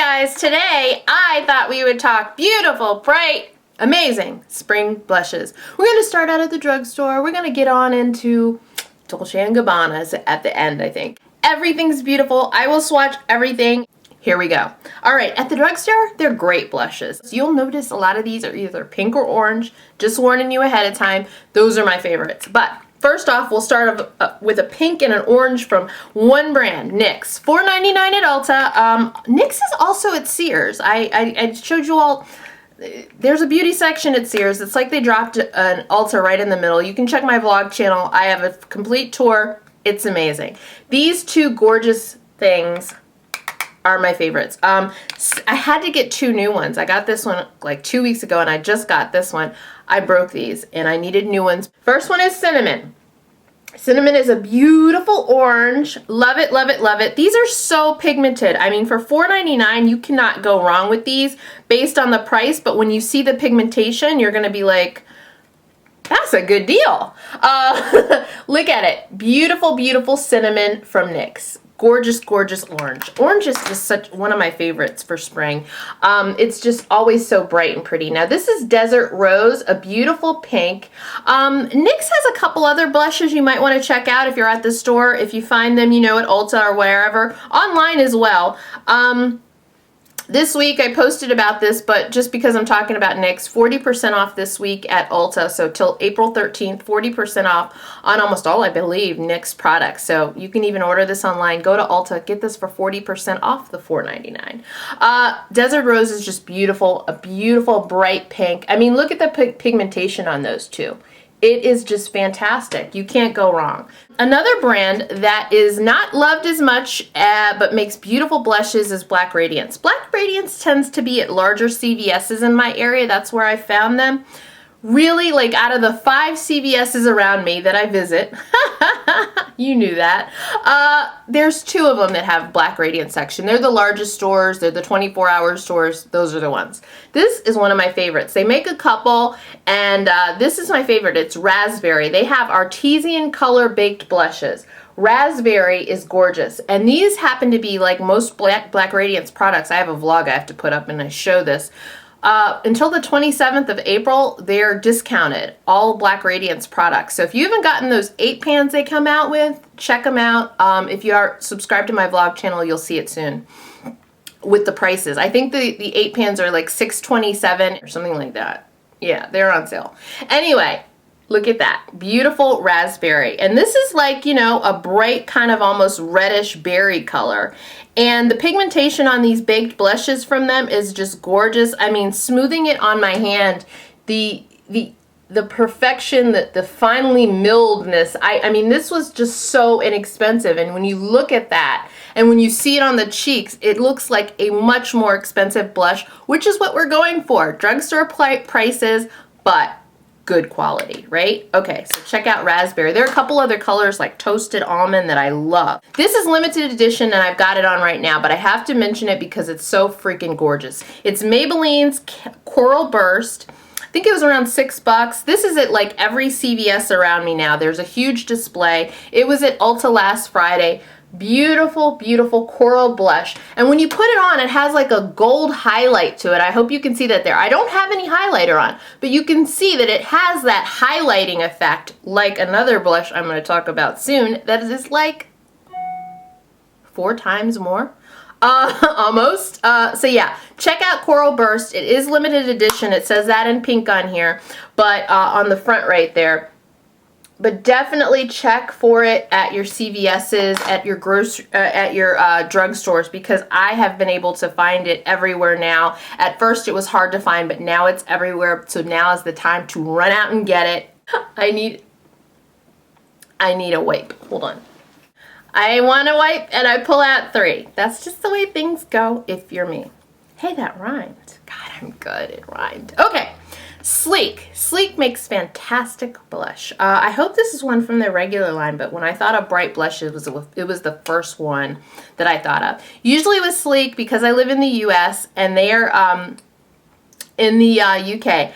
guys, today I thought we would talk beautiful, bright, amazing spring blushes. We're going to start out at the drugstore. We're going to get on into Dolce & Gabbana's at the end, I think. Everything's beautiful. I will swatch everything. Here we go. All right, at the drugstore, they're great blushes. You'll notice a lot of these are either pink or orange. Just warning you ahead of time. Those are my favorites. But first off, we'll start with a pink and an orange from one brand, NYX. $4.99 at Ulta. NYX is also at Sears. I showed you all. There's a beauty section at Sears. It's like they dropped an Ulta right in the middle. You can check my vlog channel. I have a complete tour. It's amazing. These two gorgeous things are my favorites. I had to get two new ones. I got this one like 2 weeks ago and I just got this one. I broke these and I needed new ones. First one is Cinnamon. Cinnamon is a beautiful orange. Love it, love it, love it. These are so pigmented. I mean, for $4.99, you cannot go wrong with these based on the price, but when you see the pigmentation, you're gonna be like, that's a good deal. Look at it. Beautiful, beautiful cinnamon from NYX. Gorgeous, gorgeous orange. Orange is just such one of my favorites for spring. It's just always so bright and pretty. Now this is Desert Rose, a beautiful pink. NYX has a couple other blushes you might want to check out if you're at the store. If you find them, you know, at Ulta or wherever. Online as well. This week I posted about this, but just because I'm talking about NYX, 40% off this week at Ulta. So till April 13th, 40% off on almost all, I believe, NYX products. So you can even order this online. Go to Ulta, get this for 40% off the $4.99. Desert Rose is just beautiful, a beautiful bright pink. I mean, look at the pigmentation on those two. It is just fantastic. You can't go wrong. Another brand that is not loved as much but makes beautiful blushes is Black Radiance. Black Radiance tends to be at larger CVS's in my area. That's where I found them. Really, like out of the 5 CVS's around me that I visit, you knew that, there's 2 of them that have Black Radiance section. They're the largest stores. They're the 24-hour stores. Those are the ones. This is one of my favorites. They make a couple, and this is my favorite. It's Raspberry. They have artesian color baked blushes. Raspberry is gorgeous, and these happen to be like most Black Radiance products. I have a vlog I have to put up, and I show this. Until the 27th of April, they're discounted, all Black Radiance products. So if you haven't gotten those 8 pans they come out with, check them out. If you are subscribed to my vlog channel, you'll see it soon with the prices. I think the 8 pans are like $6.27 or something like that. Yeah, they're on sale. Anyway, look at that. Beautiful raspberry. And this is like, you know, a bright kind of almost reddish berry color. And the pigmentation on these baked blushes from them is just gorgeous. I mean, smoothing it on my hand, the perfection, the finely milledness. I mean, this was just so inexpensive. And when you look at that, and when you see it on the cheeks, it looks like a much more expensive blush, which is what we're going for. Drugstore prices, but good quality, right? Okay, so check out Raspberry. There are a couple other colors like Toasted Almond that I love. This is limited edition and I've got it on right now, but I have to mention it because it's so freaking gorgeous. It's Maybelline's Coral Burst. I think it was around $6. This is at like every CVS around me now. There's a huge display. It was at Ulta last Friday. Beautiful, beautiful coral blush. And when you put it on, it has like a gold highlight to it. I hope you can see that there. I don't have any highlighter on, but you can see that it has that highlighting effect like another blush I'm going to talk about soon that is like 4 times more. Almost. So yeah, check out Coral Burst. It is limited edition. It says that in pink on here, but on the front right there. But definitely check for it at your CVS's, at your drugstores, because I have been able to find it everywhere now. At first it was hard to find, but now it's everywhere. So now is the time to run out and get it. I need a wipe. Hold on. I want a wipe and I pull out 3. That's just the way things go if you're me. Hey, that rhymed. God, I'm good. It rhymed. Okay. Sleek. Sleek makes fantastic blush. I hope this is one from their regular line, but when I thought of bright blush, it was the first one that I thought of. Usually with Sleek, because I live in the US and they are in the UK,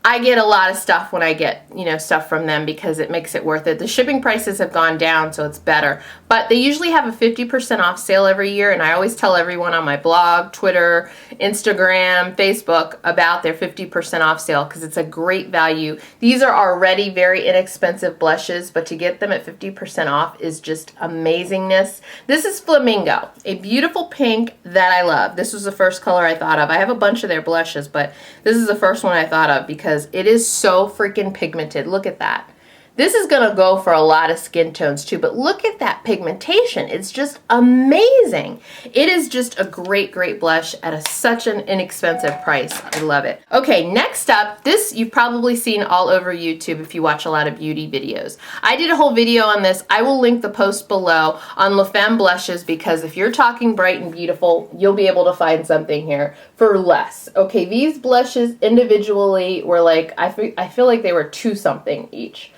I get a lot of stuff when I get, you know, stuff from them because it makes it worth it. The shipping prices have gone down, so it's better. But they usually have a 50% off sale every year, and I always tell everyone on my blog, Twitter, Instagram, Facebook about their 50% off sale because it's a great value. These are already very inexpensive blushes, but to get them at 50% off is just amazingness. This is Flamingo, a beautiful pink that I love. This was the first color I thought of. I have a bunch of their blushes, but this is the first one I thought of because it is so freaking pigmented. Look at that. This is going to go for a lot of skin tones too, but look at that pigmentation. It's just amazing. It is just a great, great blush at such an inexpensive price. I love it. Okay, next up, this you've probably seen all over YouTube if you watch a lot of beauty videos. I did a whole video on this. I will link the post below on Femme Blushes because if you're talking bright and beautiful, you'll be able to find something here for less. Okay, these blushes individually were like, I feel like they were $2 something each.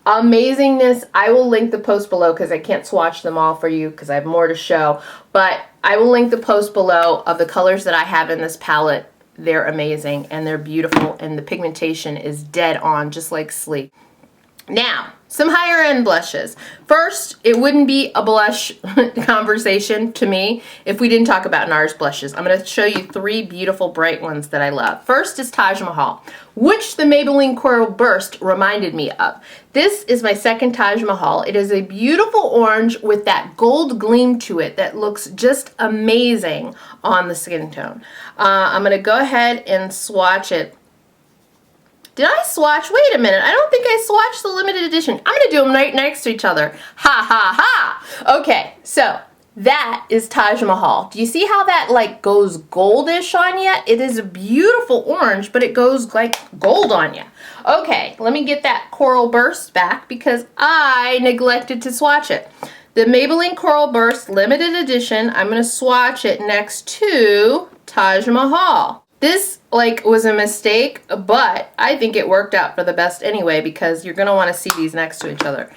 Amazingness. I will link the post below because I can't swatch them all for you because I have more to show, but I will link the post below of the colors that I have in this palette. They're amazing and they're beautiful and the pigmentation is dead on, just like sleep. Now, some higher end blushes. First, it wouldn't be a blush conversation to me if we didn't talk about Nars blushes. I'm going to show you 3 beautiful bright ones that I love. First is Taj Mahal, which the Maybelline Coral Burst reminded me of. This is my second Taj Mahal. It is a beautiful orange with that gold gleam to it that looks just amazing on the skin tone. I'm going to go ahead and swatch it. Did I swatch? Wait a minute. I don't think I swatched the limited edition. I'm going to do them right next to each other. Ha ha ha. Okay, so that is Taj Mahal. Do you see how that like goes goldish on you? It is a beautiful orange, but it goes like gold on you. Okay, let me get that Coral Burst back because I neglected to swatch it. The Maybelline Coral Burst limited edition, I'm going to swatch it next to Taj Mahal. This like was a mistake, but I think it worked out for the best anyway because you're going to want to see these next to each other.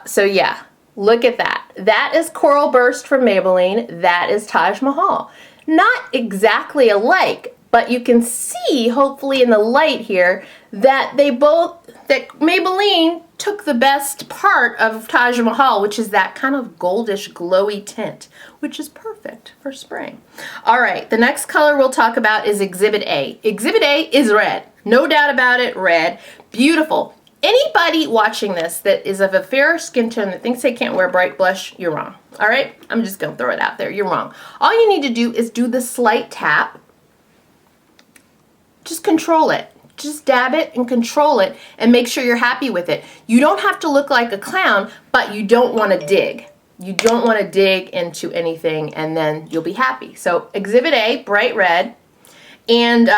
So yeah, look at that. That is Coral Burst from Maybelline. That is Taj Mahal. Not exactly alike, but you can see hopefully in the light here that that Maybelline took the best part of Taj Mahal, which is that kind of goldish glowy tint, which is perfect for spring. All right, the next color we'll talk about is Exhibit A. Exhibit A is red. No doubt about it, red. Beautiful. Anybody watching this that is of a fairer skin tone that thinks they can't wear bright blush, you're wrong. All right? I'm just going to throw it out there. You're wrong. All you need to do is do the slight tap. Just control it. Just dab it and control it and make sure you're happy with it. You don't have to look like a clown, but you don't want to dig. You don't want to dig into anything and then you'll be happy. So Exhibit A, bright red. And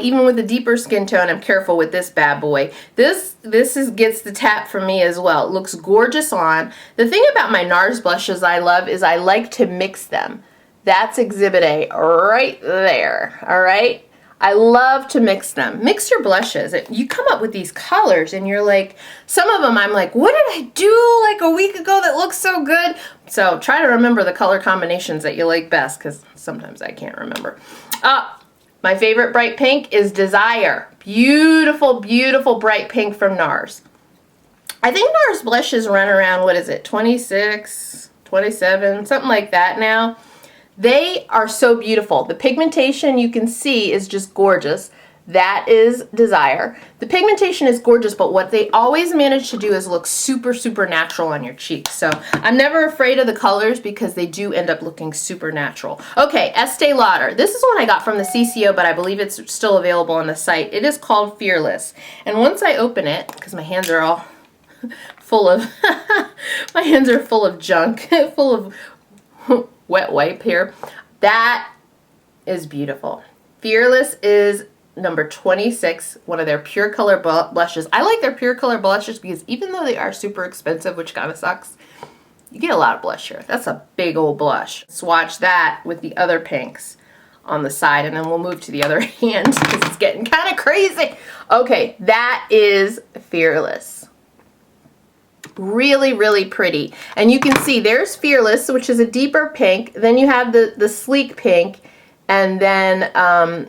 even with a deeper skin tone, I'm careful with this bad boy. This gets the tap from me as well. It looks gorgeous on. The thing about my Nars blushes I love is I like to mix them. That's Exhibit A right there. All right? I love to mix them. Mix your blushes. You come up with these colors and you're like, some of them I'm like, what did I do like a week ago that looks so good? So try to remember the color combinations that you like best because sometimes I can't remember. My favorite bright pink is Desire. Beautiful, beautiful bright pink from Nars. I think Nars blushes run around, what is it, 26, 27, something like that now. They are so beautiful. The pigmentation you can see is just gorgeous. That is Desire. The pigmentation is gorgeous, but what they always manage to do is look super, super natural on your cheeks. So I'm never afraid of the colors because they do end up looking super natural. Okay, Estee Lauder. This is one I got from the CCO, but I believe it's still available on the site. It is called Fearless. And once I open it, because my hands are all full of, my hands are full of junk, full of wet wipe here. That is beautiful. Fearless is number 26, one of their pure color blushes. I like their pure color blushes because even though they are super expensive, which kind of sucks, you get a lot of blush here. That's a big old blush. Swatch that with the other pinks on the side and then we'll move to the other hand because it's getting kind of crazy. Okay, that is Fearless. Really, really pretty. And you can see there's Fearless, which is a deeper pink. Then you have the sleek pink. and then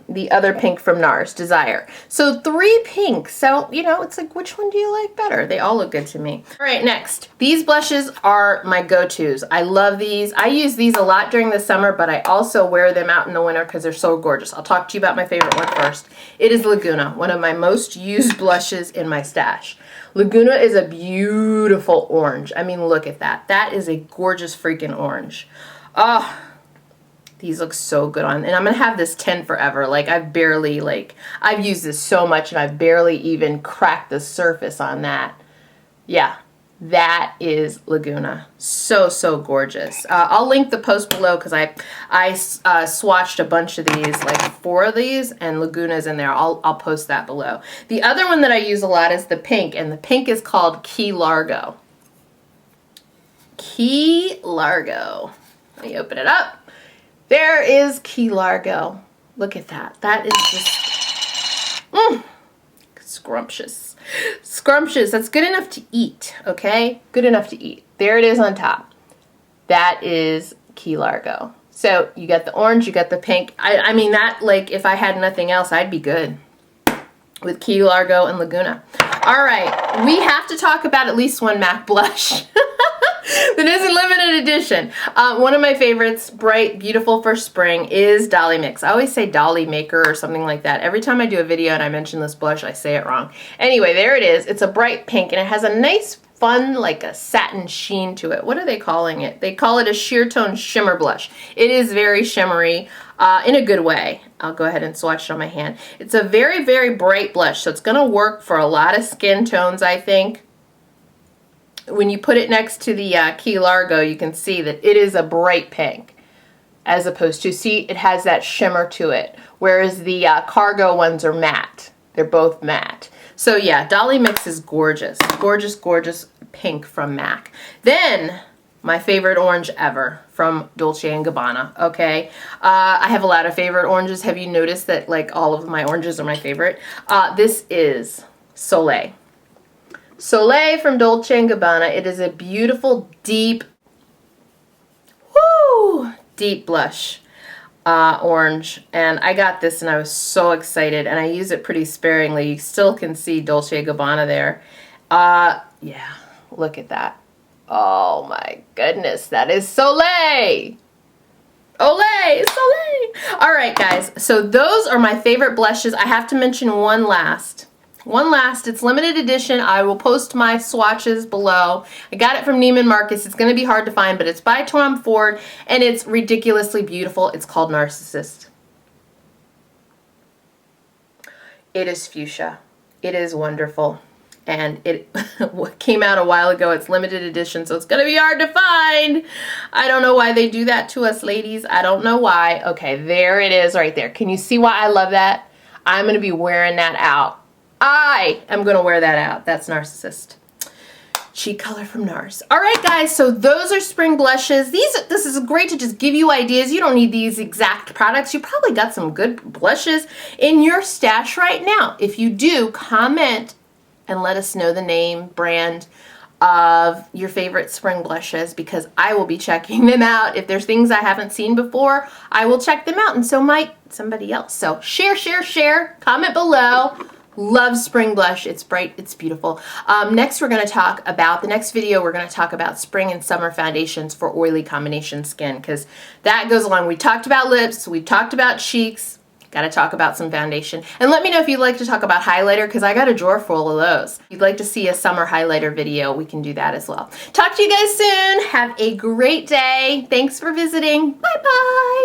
the other pink from Nars, Desire. So 3 pinks. So, you know, it's like, which one do you like better? They all look good to me. All right, next. These blushes are my go-tos. I love these. I use these a lot during the summer, but I also wear them out in the winter because they're so gorgeous. I'll talk to you about my favorite one first. It is Lagoona, one of my most used blushes in my stash. Lagoona is a beautiful orange. I mean, look at that. That is a gorgeous freaking orange. Oh, these look so good on, and I'm gonna have this 10 forever. Like, I've used this so much and I've barely even cracked the surface on that. Yeah, that is Lagoona. So, so gorgeous. I'll link the post below because I swatched a bunch of these, like 4 of these, and Lagoona's in there. I'll post that below. The other one that I use a lot is the pink, and the pink is called Key Largo. Key Largo. Let me open it up. There is Key Largo. Look at that. That is just scrumptious. Scrumptious. That's good enough to eat, okay? Good enough to eat. There it is on top. That is Key Largo. So you got the orange, you got the pink. I mean, that, like, if I had nothing else, I'd be good with Key Largo and Lagoona. All right, we have to talk about at least one MAC blush. That is a limited edition. One of my favorites, bright, beautiful for spring, is Dolly Mix. I always say Dolly Maker or something like that. Every time I do a video and I mention this blush, I say it wrong. Anyway, there it is. It's a bright pink, and it has a nice, fun, like a satin sheen to it. What are they calling it? They call it a sheer tone shimmer blush. It is very shimmery in a good way. I'll go ahead and swatch it on my hand. It's a very, very bright blush, so it's going to work for a lot of skin tones, I think. When you put it next to the Key Largo, you can see that it is a bright pink, as opposed to, see, it has that shimmer to it, whereas the Cargo ones are matte. They're both matte. So yeah, Dolly Mix is gorgeous. Gorgeous, gorgeous pink from MAC. Then, my favorite orange ever from Dolce & Gabbana, okay? I have a lot of favorite oranges. Have you noticed that, like, all of my oranges are my favorite? This is Soleil. Soleil from Dolce & Gabbana. It is a beautiful, deep, deep blush orange. And I got this and I was so excited, and I use it pretty sparingly. You still can see Dolce & Gabbana there. Yeah, look at that. Oh my goodness, that is Soleil. Olay, Soleil. All right, guys, so those are my favorite blushes. I have to mention one last. It's limited edition. I will post my swatches below. I got it from Neiman Marcus. It's going to be hard to find, but it's by Tom Ford, and it's ridiculously beautiful. It's called Narcissist. It is fuchsia. It is wonderful. And it came out a while ago. It's limited edition, so it's going to be hard to find. I don't know why they do that to us, ladies. I don't know why. Okay, there it is right there. Can you see why I love that? I'm going to be wearing that out. I am going to wear that out. That's Narcissist. Cheek color from Nars. All right, guys, so those are spring blushes. This is great to just give you ideas. You don't need these exact products. You probably got some good blushes in your stash right now. If you do, comment and let us know the name, brand of your favorite spring blushes, because I will be checking them out. If there's things I haven't seen before, I will check them out, and so might somebody else. So share, share, share. Comment below. Love spring blush. It's bright. It's beautiful. Next, we're going to talk about, the next video, we're going to talk about spring and summer foundations for oily combination skin, because that goes along. We talked about lips. We talked about cheeks. Got to talk about some foundation. And let me know if you'd like to talk about highlighter, because I got a drawer full of those. If you'd like to see a summer highlighter video, we can do that as well. Talk to you guys soon. Have a great day. Thanks for visiting. Bye-bye.